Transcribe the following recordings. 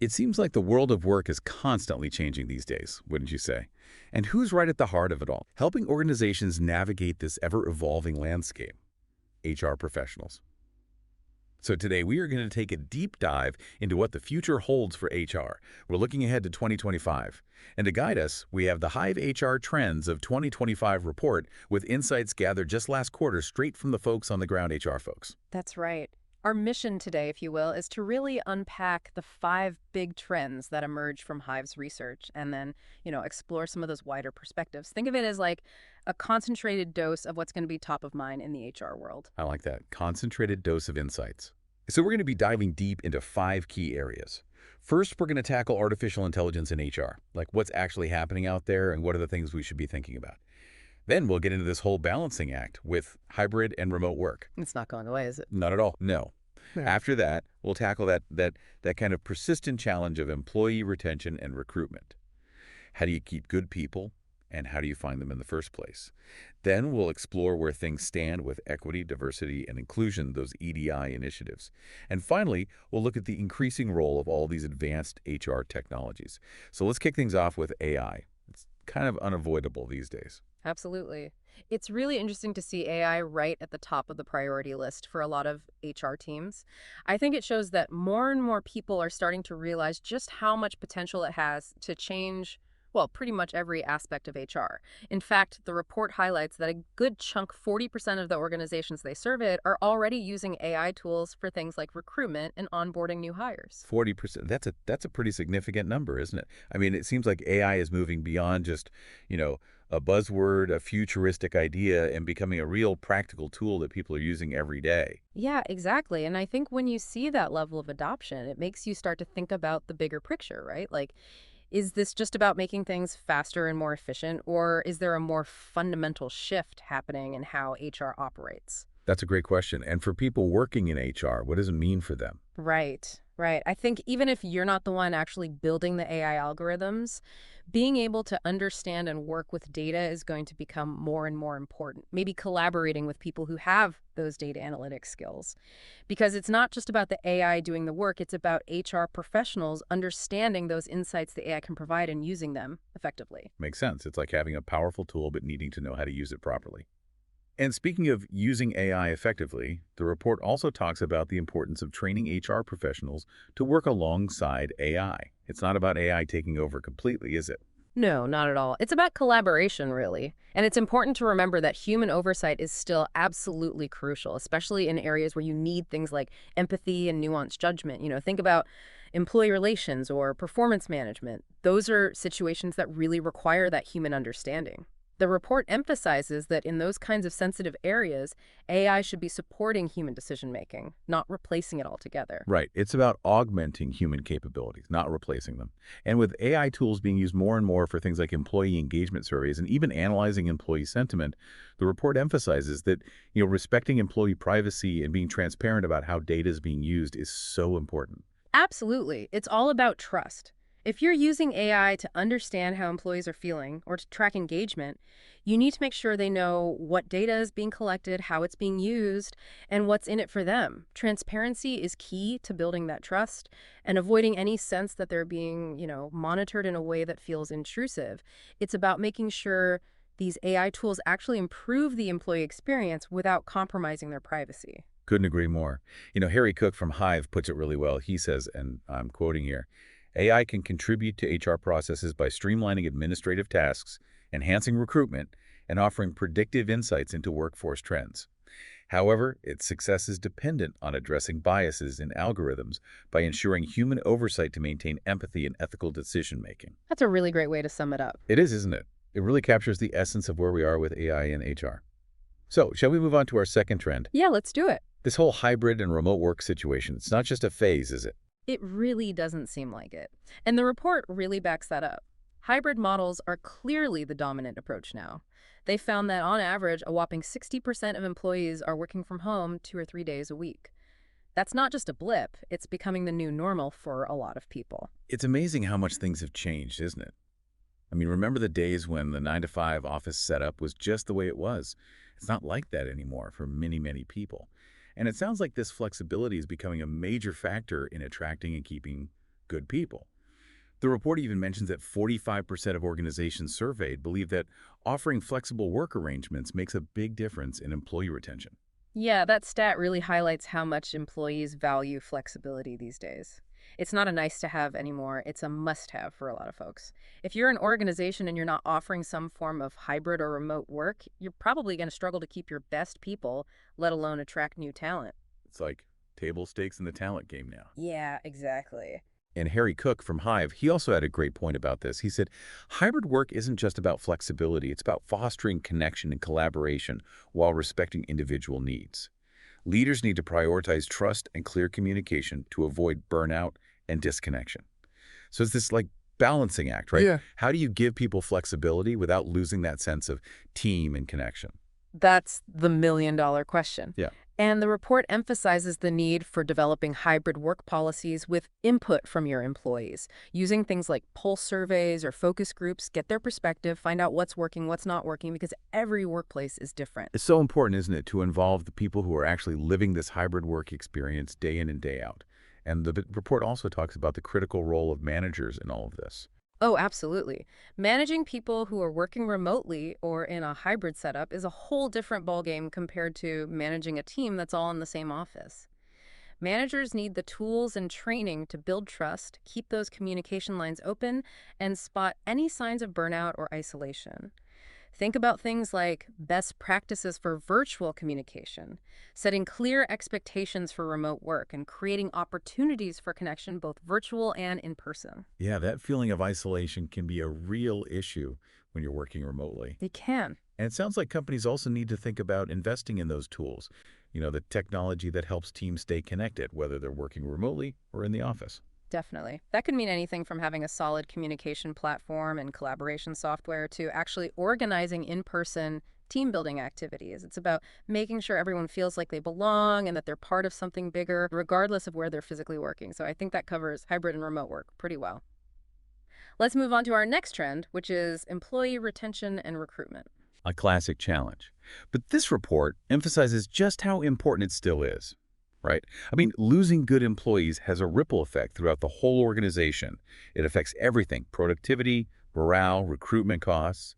It seems like the world of work is constantly changing these days, wouldn't you say? And who's right at the heart of it all, helping organizations navigate this ever-evolving landscape? HR professionals. So today we are going to take a deep dive into what the future holds for HR. We're looking ahead to 2025. And to guide us, we have the Hive HR Trends of 2025 report with insights gathered just last quarter straight from the folks on the ground, HR folks. That's right. Our mission today, if you will, is to really unpack the 5 big trends that emerge from Hive's research and then, explore some of those wider perspectives. Think of it as like a concentrated dose of what's going to be top of mind in the HR world. I like that. Concentrated dose of insights. So we're going to be diving deep into 5 key areas. First, we're going to tackle artificial intelligence in HR, like what's actually happening out there and what are the things we should be thinking about. Then we'll get into this whole balancing act with hybrid and remote work. It's not going away, is it? Not at all. No. Yeah. After that, we'll tackle that kind of persistent challenge of employee retention and recruitment. How do you keep good people, and how do you find them in the first place? Then we'll explore where things stand with equity, diversity, and inclusion, those EDI initiatives. And finally, we'll look at the increasing role of all these advanced HR technologies. So let's kick things off with AI. It's kind of unavoidable these days. Absolutely. It's really interesting to see AI right at the top of the priority list for a lot of HR teams. I think it shows that more and more people are starting to realize just how much potential it has to change, well, pretty much every aspect of HR. In fact, the report highlights that a good chunk, 40% of the organizations they surveyed, are already using AI tools for things like recruitment and onboarding new hires. 40%, that's a pretty significant number, isn't it? I mean, it seems like AI is moving beyond just, a buzzword, a futuristic idea, and becoming a real practical tool that people are using every day. Yeah, exactly. And I think when you see that level of adoption, it makes you start to think about the bigger picture, right? Like, is this just about making things faster and more efficient, or is there a more fundamental shift happening in how HR operates? That's a great question. And for people working in HR, what does it mean for them? Right, right. I think even if you're not the one actually building the AI algorithms, being able to understand and work with data is going to become more and more important. Maybe collaborating with people who have those data analytics skills. Because it's not just about the AI doing the work, it's about HR professionals understanding those insights the AI can provide and using them effectively. Makes sense. It's like having a powerful tool but needing to know how to use it properly. And speaking of using AI effectively, the report also talks about the importance of training HR professionals to work alongside AI. It's not about AI taking over completely, is it? No, not at all. It's about collaboration, really. And it's important to remember that human oversight is still absolutely crucial, especially in areas where you need things like empathy and nuanced judgment. Think about employee relations or performance management. Those are situations that really require that human understanding. The report emphasizes that in those kinds of sensitive areas, AI should be supporting human decision-making, not replacing it altogether. Right. It's about augmenting human capabilities, not replacing them. And with AI tools being used more and more for things like employee engagement surveys and even analyzing employee sentiment, the report emphasizes that, respecting employee privacy and being transparent about how data is being used is so important. Absolutely. It's all about trust. If you're using AI to understand how employees are feeling or to track engagement, you need to make sure they know what data is being collected, how it's being used, and what's in it for them. Transparency is key to building that trust and avoiding any sense that they're being, monitored in a way that feels intrusive. It's about making sure these AI tools actually improve the employee experience without compromising their privacy. Couldn't agree more. Harry Cooke from Hive puts it really well. He says, and I'm quoting here, AI can contribute to HR processes by streamlining administrative tasks, enhancing recruitment, and offering predictive insights into workforce trends. However, its success is dependent on addressing biases in algorithms by ensuring human oversight to maintain empathy and ethical decision-making. That's a really great way to sum it up. It is, isn't it? It really captures the essence of where we are with AI in HR. So, shall we move on to our second trend? Yeah, let's do it. This whole hybrid and remote work situation, it's not just a phase, is it? It really doesn't seem like it. And the report really backs that up. Hybrid models are clearly the dominant approach now. They found that on average, a whopping 60% of employees are working from home 2 or 3 days a week. That's not just a blip, it's becoming the new normal for a lot of people. It's amazing how much things have changed, isn't it? I mean, remember the days when the 9-to-5 office setup was just the way it was? It's not like that anymore for many, many people. And it sounds like this flexibility is becoming a major factor in attracting and keeping good people. The report even mentions that 45% of organizations surveyed believe that offering flexible work arrangements makes a big difference in employee retention. Yeah, that stat really highlights how much employees value flexibility these days. It's not a nice to have anymore, it's a must have for a lot of folks. If you're an organization and you're not offering some form of hybrid or remote work, you're probably going to struggle to keep your best people, let alone attract new talent. It's like table stakes in the talent game now. Yeah, exactly. And Harry Cooke from Hive, he also had a great point about this. He said, hybrid work isn't just about flexibility, it's about fostering connection and collaboration while respecting individual needs. Leaders need to prioritize trust and clear communication to avoid burnout and disconnection. So it's this like balancing act, right? Yeah. How do you give people flexibility without losing that sense of team and connection? That's the million-dollar question. Yeah. And the report emphasizes the need for developing hybrid work policies with input from your employees, using things like pulse surveys or focus groups, get their perspective, find out what's working, what's not working, because every workplace is different. It's so important, isn't it, to involve the people who are actually living this hybrid work experience day in and day out. And the report also talks about the critical role of managers in all of this. Oh, absolutely. Managing people who are working remotely or in a hybrid setup is a whole different ballgame compared to managing a team that's all in the same office. Managers need the tools and training to build trust, keep those communication lines open, and spot any signs of burnout or isolation. Think about things like best practices for virtual communication, setting clear expectations for remote work, and creating opportunities for connection both virtual and in person. Yeah, that feeling of isolation can be a real issue when you're working remotely. They can. And it sounds like companies also need to think about investing in those tools, the technology that helps teams stay connected, whether they're working remotely or in the office. Definitely. That could mean anything from having a solid communication platform and collaboration software to actually organizing in-person team building activities. It's about making sure everyone feels like they belong and that they're part of something bigger, regardless of where they're physically working. So I think that covers hybrid and remote work pretty well. Let's move on to our next trend, which is employee retention and recruitment. A classic challenge. But this report emphasizes just how important it still is, right? I mean, losing good employees has a ripple effect throughout the whole organization. It affects everything: productivity, morale, recruitment costs.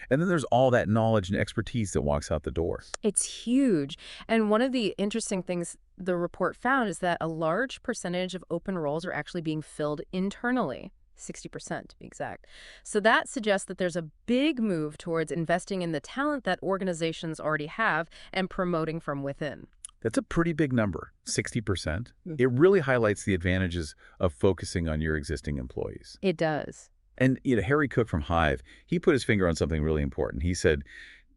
And then there's all that knowledge and expertise that walks out the door. It's huge. And one of the interesting things the report found is that a large percentage of open roles are actually being filled internally. 60% to be exact. So that suggests that there's a big move towards investing in the talent that organizations already have and promoting from within. That's a pretty big number, 60%. It really highlights the advantages of focusing on your existing employees. It does. And Harry Cooke from Hive, he put his finger on something really important. He said,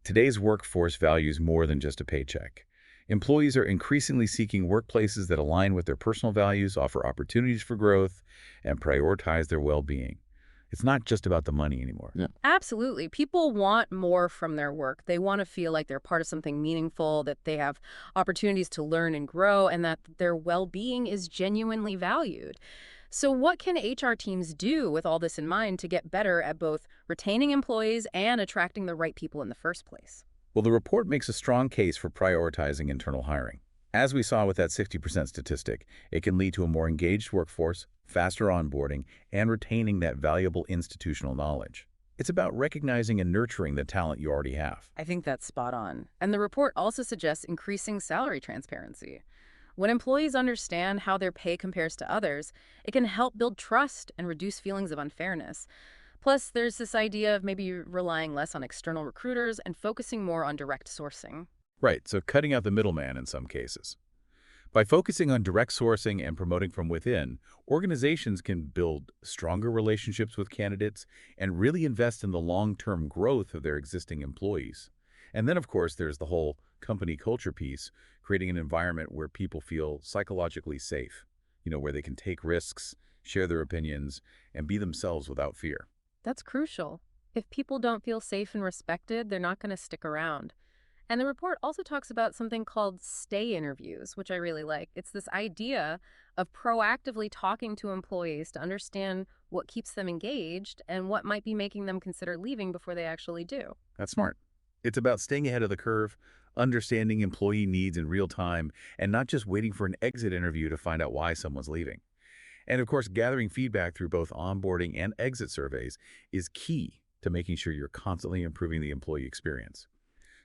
today's workforce values more than just a paycheck. Employees are increasingly seeking workplaces that align with their personal values, offer opportunities for growth, and prioritize their well-being. It's not just about the money anymore. Yeah. Absolutely. People want more from their work. They want to feel like they're part of something meaningful, that they have opportunities to learn and grow, and that their well-being is genuinely valued. So what can HR teams do with all this in mind to get better at both retaining employees and attracting the right people in the first place? Well, the report makes a strong case for prioritizing internal hiring. As we saw with that 60% statistic, it can lead to a more engaged workforce, faster onboarding, and retaining that valuable institutional knowledge. It's about recognizing and nurturing the talent you already have. I think that's spot on. And the report also suggests increasing salary transparency. When employees understand how their pay compares to others, it can help build trust and reduce feelings of unfairness. Plus, there's this idea of maybe relying less on external recruiters and focusing more on direct sourcing. Right, so cutting out the middleman in some cases. By focusing on direct sourcing and promoting from within, organizations can build stronger relationships with candidates and really invest in the long-term growth of their existing employees. And then, of course, there's the whole company culture piece, creating an environment where people feel psychologically safe, where they can take risks, share their opinions, and be themselves without fear. That's crucial. If people don't feel safe and respected, they're not going to stick around. And the report also talks about something called stay interviews, which I really like. It's this idea of proactively talking to employees to understand what keeps them engaged and what might be making them consider leaving before they actually do. That's smart. It's about staying ahead of the curve, understanding employee needs in real time, and not just waiting for an exit interview to find out why someone's leaving. And of course, gathering feedback through both onboarding and exit surveys is key to making sure you're constantly improving the employee experience.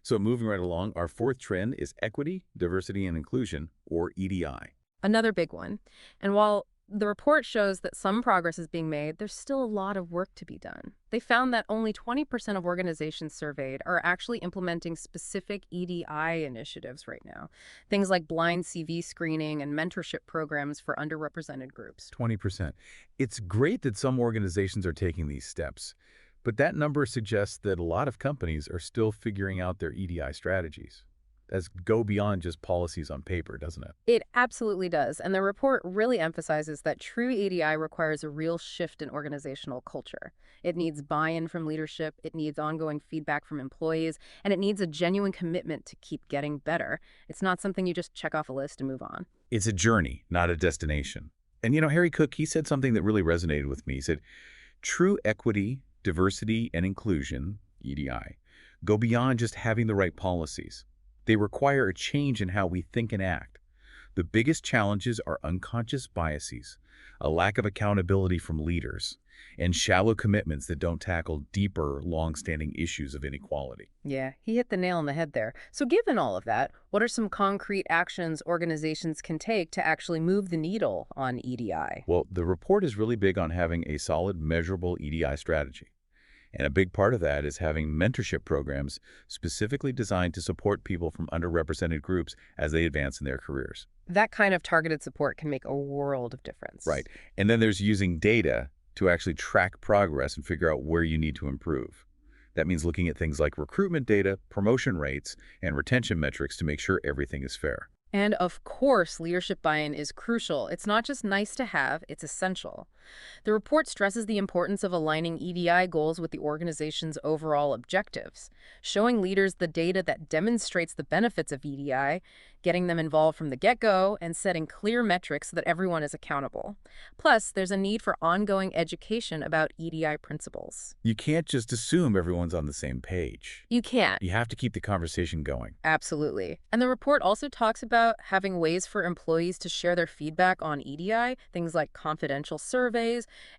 So moving right along, our fourth trend is equity, diversity, and inclusion, or EDI. Another big one. And while the report shows that some progress is being made, there's still a lot of work to be done. They found that only 20% of organizations surveyed are actually implementing specific EDI initiatives right now. Things like blind CV screening and mentorship programs for underrepresented groups. 20%. It's great that some organizations are taking these steps, but that number suggests that a lot of companies are still figuring out their EDI strategies. That's go beyond just policies on paper, doesn't it? It absolutely does. And the report really emphasizes that true EDI requires a real shift in organizational culture. It needs buy-in from leadership, it needs ongoing feedback from employees, and it needs a genuine commitment to keep getting better. It's not something you just check off a list and move on. It's a journey, not a destination. And Harry Cooke, he said something that really resonated with me. He said, true equity, diversity, and inclusion, EDI, go beyond just having the right policies. They require a change in how we think and act. The biggest challenges are unconscious biases, a lack of accountability from leaders, and shallow commitments that don't tackle deeper, long-standing issues of inequality. Yeah, he hit the nail on the head there. So given all of that, what are some concrete actions organizations can take to actually move the needle on EDI? Well, the report is really big on having a solid, measurable EDI strategy. And a big part of that is having mentorship programs specifically designed to support people from underrepresented groups as they advance in their careers. That kind of targeted support can make a world of difference. Right. And then there's using data to actually track progress and figure out where you need to improve. That means looking at things like recruitment data, promotion rates, and retention metrics to make sure everything is fair. And of course, leadership buy-in is crucial. It's not just nice to have, it's essential. The report stresses the importance of aligning EDI goals with the organization's overall objectives, showing leaders the data that demonstrates the benefits of EDI, getting them involved from the get-go, and setting clear metrics so that everyone is accountable. Plus, there's a need for ongoing education about EDI principles. You can't just assume everyone's on the same page. You can't. You have to keep the conversation going. Absolutely. And the report also talks about having ways for employees to share their feedback on EDI, things like confidential surveys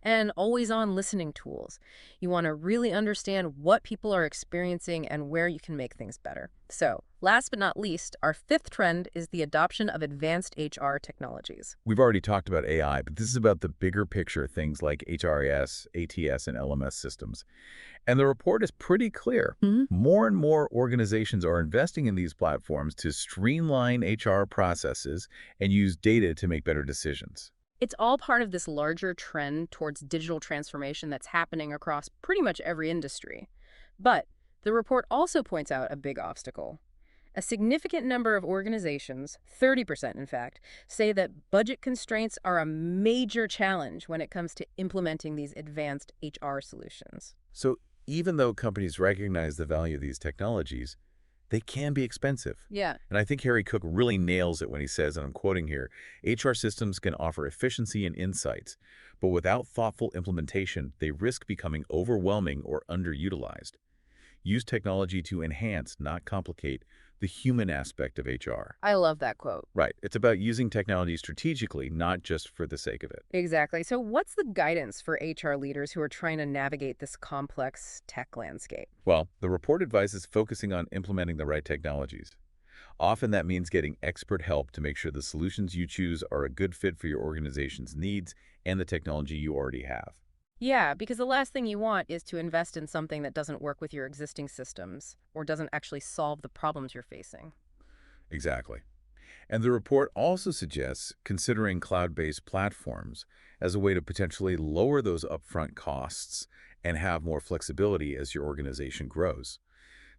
and always-on listening tools. You want to really understand what people are experiencing and where you can make things better. So, last but not least, our fifth trend is the adoption of advanced HR technologies. We've already talked about AI, but this is about the bigger picture, things like HRIS, ATS, and LMS systems. And the report is pretty clear. More and more organizations are investing in these platforms to streamline HR processes and use data to make better decisions. It's all part of this larger trend towards digital transformation that's happening across pretty much every industry. But the report also points out a big obstacle. A significant number of organizations, 30% in fact, say that budget constraints are a major challenge when it comes to implementing these advanced HR solutions. So even though companies recognize the value of these technologies, they can be expensive. Yeah. And I think Harry Cooke really nails it when he says, and I'm quoting here, HR systems can offer efficiency and insights, but without thoughtful implementation, they risk becoming overwhelming or underutilized. Use technology to enhance, not complicate, the human aspect of HR. I love that quote. Right. It's about using technology strategically, not just for the sake of it. Exactly. So what's the guidance for HR leaders who are trying to navigate this complex tech landscape? Well, the report advises focusing on implementing the right technologies. Often that means getting expert help to make sure the solutions you choose are a good fit for your organization's needs and the technology you already have. Yeah, because the last thing you want is to invest in something that doesn't work with your existing systems or doesn't actually solve the problems you're facing. Exactly. And the report also suggests considering cloud-based platforms as a way to potentially lower those upfront costs and have more flexibility as your organization grows.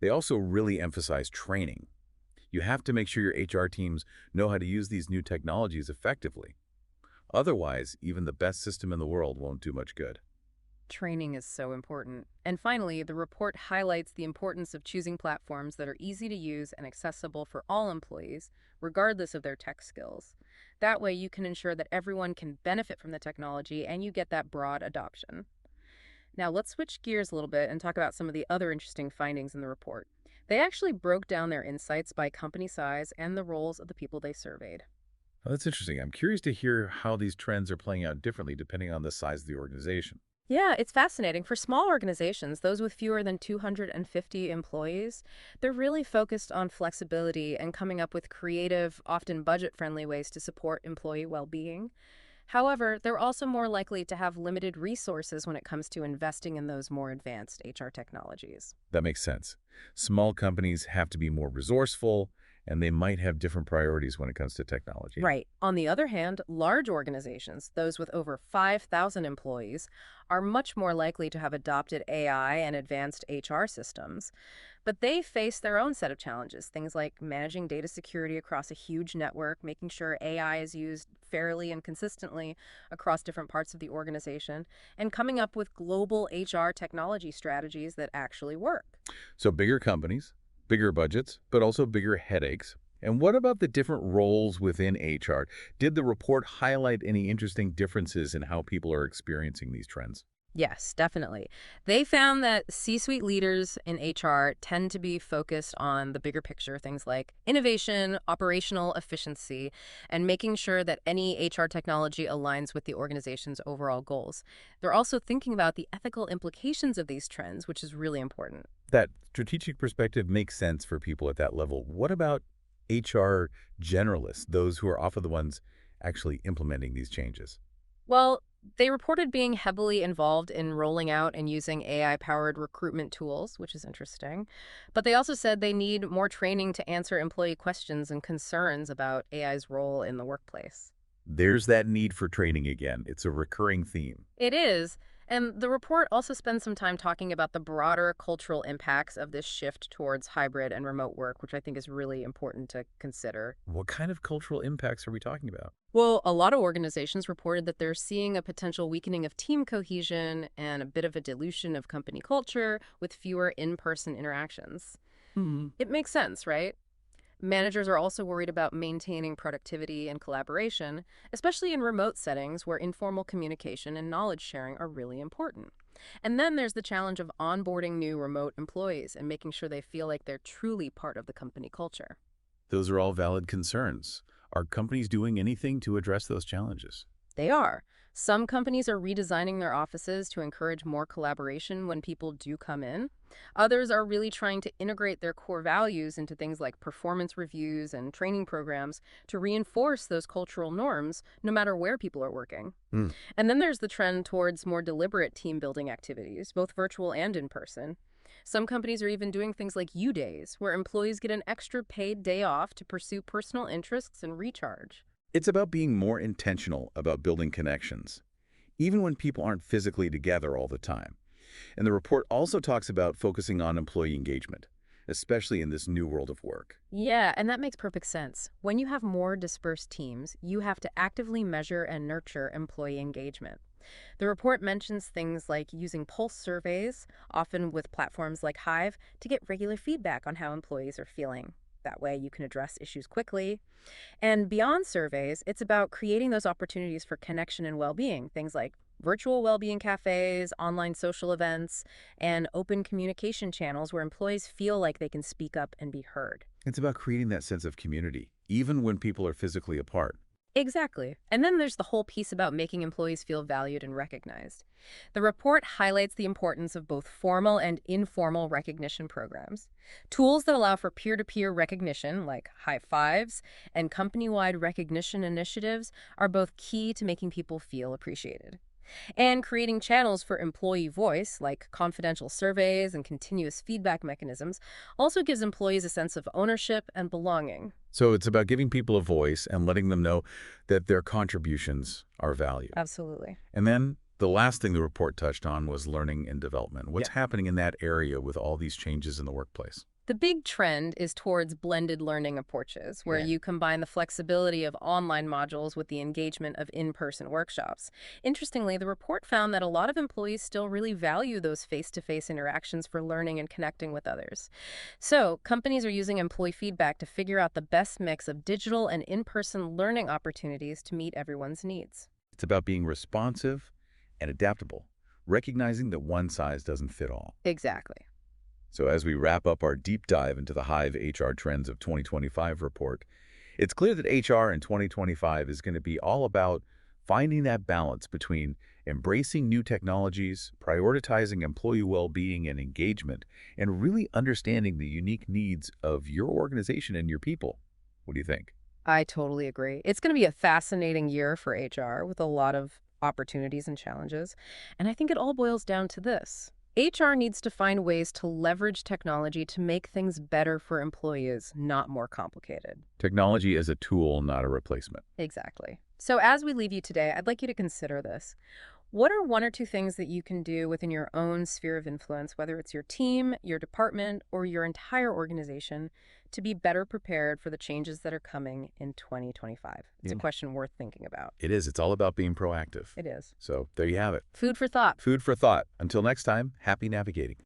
They also really emphasize training. You have to make sure your HR teams know how to use these new technologies effectively. Otherwise, even the best system in the world won't do much good. Training is so important. And finally, the report highlights the importance of choosing platforms that are easy to use and accessible for all employees, regardless of their tech skills. That way, you can ensure that everyone can benefit from the technology and you get that broad adoption. Now, let's switch gears a little bit and talk about some of the other interesting findings in the report. They actually broke down their insights by company size and the roles of the people they surveyed. Oh, that's interesting. I'm curious to hear how these trends are playing out differently depending on the size of the organization. Yeah, it's fascinating. For small organizations, those with fewer than 250 employees, they're really focused on flexibility and coming up with creative, often budget-friendly ways to support employee well-being. However, they're also more likely to have limited resources when it comes to investing in those more advanced HR technologies. That makes sense. Small companies have to be more resourceful, and they might have different priorities when it comes to technology. Right. On the other hand, large organizations, those with over 5,000 employees, are much more likely to have adopted AI and advanced HR systems. But they face their own set of challenges, things like managing data security across a huge network, making sure AI is used fairly and consistently across different parts of the organization, and coming up with global HR technology strategies that actually work. So bigger companies, bigger budgets, but also bigger headaches. And what about the different roles within HR? Did the report highlight any interesting differences in how people are experiencing these trends? Yes, definitely. They found that C-suite leaders in HR tend to be focused on the bigger picture, things like innovation, operational efficiency, and making sure that any HR technology aligns with the organization's overall goals. They're also thinking about the ethical implications of these trends, which is really important. That strategic perspective makes sense for people at that level. What about HR generalists, those who are often the ones actually implementing these changes? Well, they reported being heavily involved in rolling out and using AI-powered recruitment tools, which is interesting. But they also said they need more training to answer employee questions and concerns about AI's role in the workplace. There's that need for training again. It's a recurring theme. It is. And the report also spends some time talking about the broader cultural impacts of this shift towards hybrid and remote work, which I think is really important to consider. What kind of cultural impacts are we talking about? Well, a lot of organizations reported that they're seeing a potential weakening of team cohesion and a bit of a dilution of company culture with fewer in-person interactions. Hmm. It makes sense, right? Managers are also worried about maintaining productivity and collaboration, especially in remote settings where informal communication and knowledge sharing are really important. And then there's the challenge of onboarding new remote employees and making sure they feel like they're truly part of the company culture. Those are all valid concerns. Are companies doing anything to address those challenges? They are. Some companies are redesigning their offices to encourage more collaboration when people do come in. Others are really trying to integrate their core values into things like performance reviews and training programs to reinforce those cultural norms, no matter where people are working. Hmm. And then there's the trend towards more deliberate team building activities, both virtual and in person. Some companies are even doing things like U-Days, where employees get an extra paid day off to pursue personal interests and recharge. It's about being more intentional about building connections, even when people aren't physically together all the time. And the report also talks about focusing on employee engagement, especially in this new world of work. Yeah, and that makes perfect sense. When you have more dispersed teams, you have to actively measure and nurture employee engagement. The report mentions things like using pulse surveys, often with platforms like Hive, to get regular feedback on how employees are feeling. That way you can address issues quickly. And beyond surveys, it's about creating those opportunities for connection and well-being, things like virtual well-being cafes, online social events, and open communication channels where employees feel like they can speak up and be heard. It's about creating that sense of community, even when people are physically apart. Exactly. And then there's the whole piece about making employees feel valued and recognized. The report highlights the importance of both formal and informal recognition programs. Tools that allow for peer-to-peer recognition, like high fives, and company-wide recognition initiatives are both key to making people feel appreciated. And creating channels for employee voice, like confidential surveys and continuous feedback mechanisms, also gives employees a sense of ownership and belonging. So it's about giving people a voice and letting them know that their contributions are valued. Absolutely. And then the last thing the report touched on was learning and development. What's Yeah. happening in that area with all these changes in the workplace? The big trend is towards blended learning approaches, where Yeah. you combine the flexibility of online modules with the engagement of in-person workshops. Interestingly, the report found that a lot of employees still really value those face-to-face interactions for learning and connecting with others. So, companies are using employee feedback to figure out the best mix of digital and in-person learning opportunities to meet everyone's needs. It's about being responsive and adaptable, recognizing that one size doesn't fit all. Exactly. So as we wrap up our deep dive into the Hive HR Trends of 2025 report, It's clear that HR in 2025 is going to be all about finding that balance between embracing new technologies, prioritizing employee well-being and engagement, and really understanding the unique needs of your organization and your people. What do you think? I totally agree. It's going to be a fascinating year for HR with a lot of opportunities and challenges. And I think it all boils down to this. HR needs to find ways to leverage technology to make things better for employees, not more complicated. Technology as a tool, not a replacement. Exactly. So as we leave you today, I'd like you to consider this. What are one or two things that you can do within your own sphere of influence, whether it's your team, your department, or your entire organization, to be better prepared for the changes that are coming in 2025? It's a Yeah. question worth thinking about. It is. It's all about being proactive. It is. So there you have it. Food for thought. Food for thought. Until next time, happy navigating.